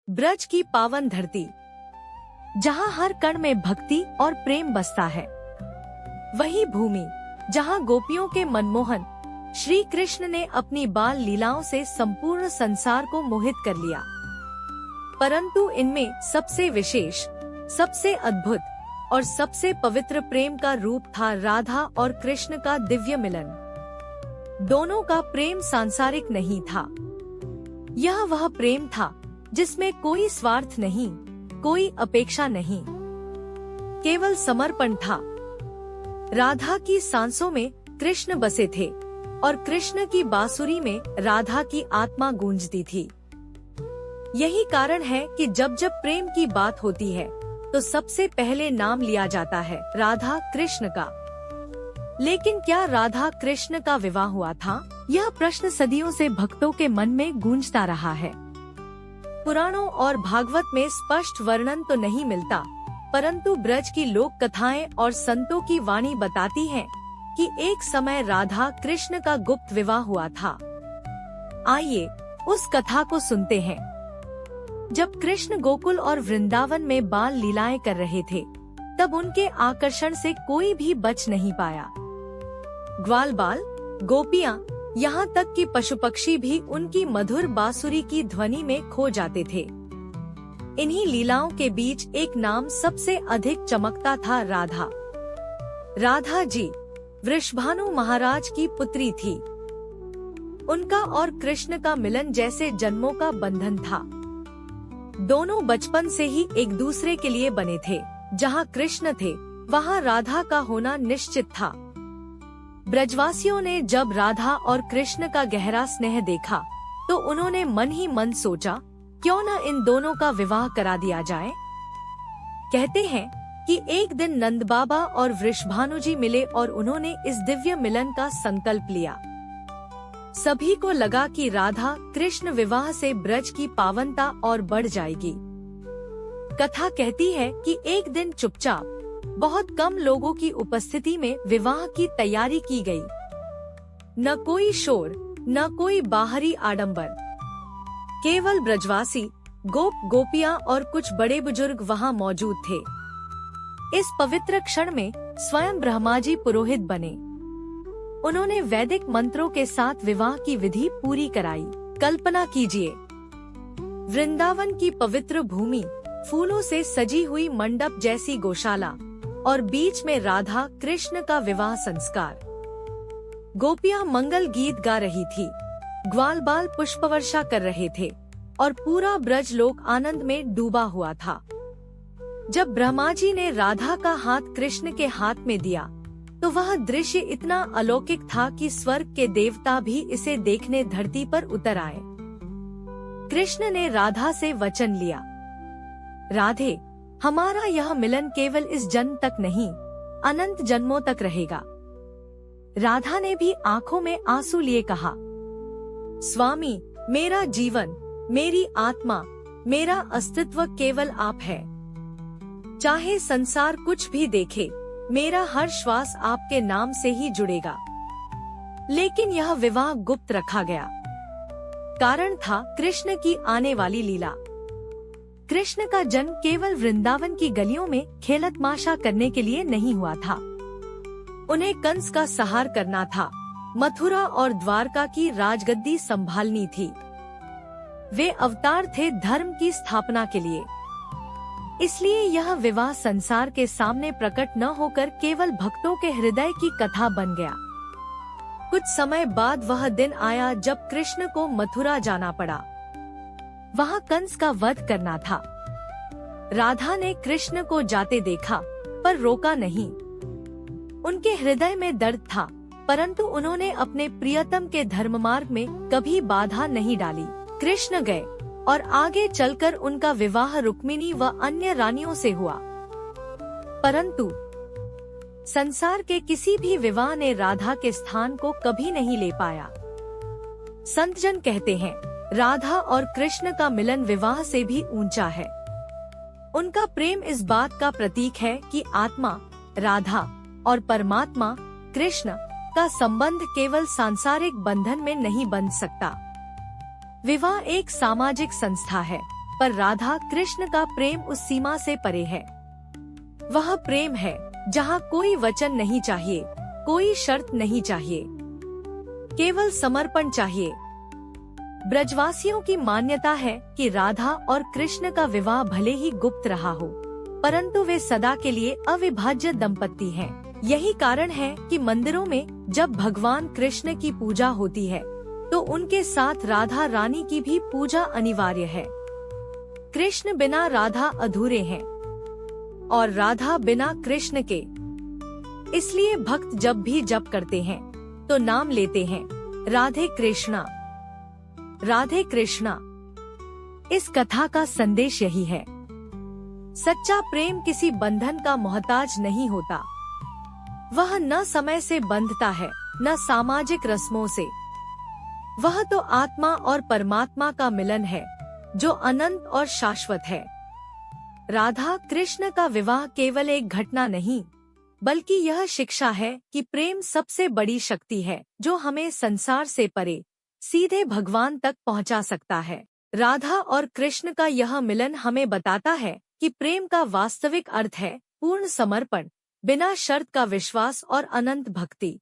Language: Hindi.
ब्रज की पावन धरती, जहाँ हर कण में भक्ति और प्रेम बसता है, वही भूमि जहाँ गोपियों के मनमोहन श्री कृष्ण ने अपनी बाल लीलाओं से संपूर्ण संसार को मोहित कर लिया। परंतु इनमें सबसे विशेष, सबसे अद्भुत और सबसे पवित्र प्रेम का रूप था राधा और कृष्ण का दिव्य मिलन। दोनों का प्रेम सांसारिक नहीं था। यह वह प्रेम था जिसमें कोई स्वार्थ नहीं, कोई अपेक्षा नहीं, केवल समर्पण था। राधा की सांसों में कृष्ण बसे थे और कृष्ण की बांसुरी में राधा की आत्मा गूंजती थी। यही कारण है कि जब जब प्रेम की बात होती है तो सबसे पहले नाम लिया जाता है राधा कृष्ण का। लेकिन क्या राधा कृष्ण का विवाह हुआ था? यह प्रश्न सदियों से भक्तों के मन में गूंजता रहा है। पुराणों और भागवत में स्पष्ट वर्णन तो नहीं मिलता, परंतु ब्रज की लोक कथाएं और संतों की वाणी बताती हैं कि एक समय राधा कृष्ण का गुप्त विवाह हुआ था। आइए उस कथा को सुनते हैं। जब कृष्ण गोकुल और वृंदावन में बाल लीलाएं कर रहे थे, तब उनके आकर्षण से कोई भी बच नहीं पाया। ग्वाल बाल, गोपियां, यहाँ तक कि पशु पक्षी भी उनकी मधुर बांसुरी की ध्वनि में खो जाते थे। इन्हीं लीलाओं के बीच एक नाम सबसे अधिक चमकता था, राधा। राधा जी वृषभानु महाराज की पुत्री थी। उनका और कृष्ण का मिलन जैसे जन्मों का बंधन था। दोनों बचपन से ही एक दूसरे के लिए बने थे। जहाँ कृष्ण थे, वहाँ राधा का होना निश्चित था। ब्रजवासियों ने जब राधा और कृष्ण का गहरा स्नेह देखा, तो उन्होंने मन ही मन सोचा, क्यों न इन दोनों का विवाह करा दिया जाए। कहते हैं कि एक दिन नंद बाबा और वृषभानु जी मिले और उन्होंने इस दिव्य मिलन का संकल्प लिया। सभी को लगा कि राधा कृष्ण विवाह से ब्रज की पावनता और बढ़ जाएगी। कथा कहती है कि एक दिन चुपचाप बहुत कम लोगों की उपस्थिति में विवाह की तैयारी की गई। न कोई शोर, न कोई बाहरी आडंबर, केवल ब्रजवासी, गोप गोपियां और कुछ बड़े बुजुर्ग वहां मौजूद थे। इस पवित्र क्षण में स्वयं ब्रह्मा जी पुरोहित बने। उन्होंने वैदिक मंत्रों के साथ विवाह की विधि पूरी कराई। कल्पना कीजिए, वृंदावन की पवित्र भूमि, फूलों से सजी हुई मंडप जैसी गौशाला और बीच में राधा कृष्ण का विवाह संस्कार। गोपियां मंगल गीत गा रही थी, ग्वाल बाल पुष्प वर्षा कर रहे थे और पूरा ब्रज लोक आनंद में डूबा हुआ था। जब ब्रह्मा जी ने राधा का हाथ कृष्ण के हाथ में दिया, तो वह दृश्य इतना अलौकिक था कि स्वर्ग के देवता भी इसे देखने धरती पर उतर आए। कृष्ण ने राधा से वचन लिया, राधे, हमारा यह मिलन केवल इस जन्म तक नहीं, अनंत जन्मों तक रहेगा। राधा ने भी आंखों में आंसू लिए कहा, स्वामी, मेरा जीवन, मेरी आत्मा, मेरा अस्तित्व केवल आप है। चाहे संसार कुछ भी देखे, मेरा हर श्वास आपके नाम से ही जुड़ेगा। लेकिन यह विवाह गुप्त रखा गया। कारण था कृष्ण की आने वाली लीला। कृष्ण का जन्म केवल वृंदावन की गलियों में खेलतमाशा करने के लिए नहीं हुआ था। उन्हें कंस का संहार करना था, मथुरा और द्वारका की राजगद्दी संभालनी थी। वे अवतार थे धर्म की स्थापना के लिए। इसलिए यह विवाह संसार के सामने प्रकट न होकर केवल भक्तों के हृदय की कथा बन गया। कुछ समय बाद वह दिन आया जब कृष्ण को मथुरा जाना पड़ा। वहाँ कंस का वध करना था। राधा ने कृष्ण को जाते देखा, पर रोका नहीं। उनके हृदय में दर्द था, परंतु उन्होंने अपने प्रियतम के धर्म मार्ग में कभी बाधा नहीं डाली। कृष्ण गए और आगे चलकर उनका विवाह रुक्मिणी व अन्य रानियों से हुआ। परंतु संसार के किसी भी विवाह ने राधा के स्थान को कभी नहीं ले पाया। संतजन कहते हैं, राधा और कृष्ण का मिलन विवाह से भी ऊंचा है। उनका प्रेम इस बात का प्रतीक है कि आत्मा राधा और परमात्मा कृष्ण का संबंध केवल सांसारिक बंधन में नहीं बंध सकता। विवाह एक सामाजिक संस्था है पर राधा कृष्ण का प्रेम उस सीमा से परे है। वह प्रेम है जहाँ कोई वचन नहीं चाहिए, कोई शर्त नहीं चाहिए, केवल समर्पण चाहिए। ब्रजवासियों की मान्यता है कि राधा और कृष्ण का विवाह भले ही गुप्त रहा हो, परंतु वे सदा के लिए अविभाज्य दंपति हैं। यही कारण है कि मंदिरों में जब भगवान कृष्ण की पूजा होती है तो उनके साथ राधा रानी की भी पूजा अनिवार्य है। कृष्ण बिना राधा अधूरे हैं और राधा बिना कृष्ण के। इसलिए भक्त जब भी जप करते हैं तो नाम लेते हैं राधे कृष्णा, राधे कृष्णा। इस कथा का संदेश यही है, सच्चा प्रेम किसी बंधन का मोहताज नहीं होता। वह न समय से बंधता है, न सामाजिक रस्मों से। वह तो आत्मा और परमात्मा का मिलन है जो अनंत और शाश्वत है। राधा कृष्ण का विवाह केवल एक घटना नहीं, बल्कि यह शिक्षा है कि प्रेम सबसे बड़ी शक्ति है जो हमें संसार से परे सीधे भगवान तक पहुंचा सकता है। राधा और कृष्ण का यह मिलन हमें बताता है कि प्रेम का वास्तविक अर्थ है पूर्ण समर्पण, बिना शर्त का विश्वास और अनंत भक्ति।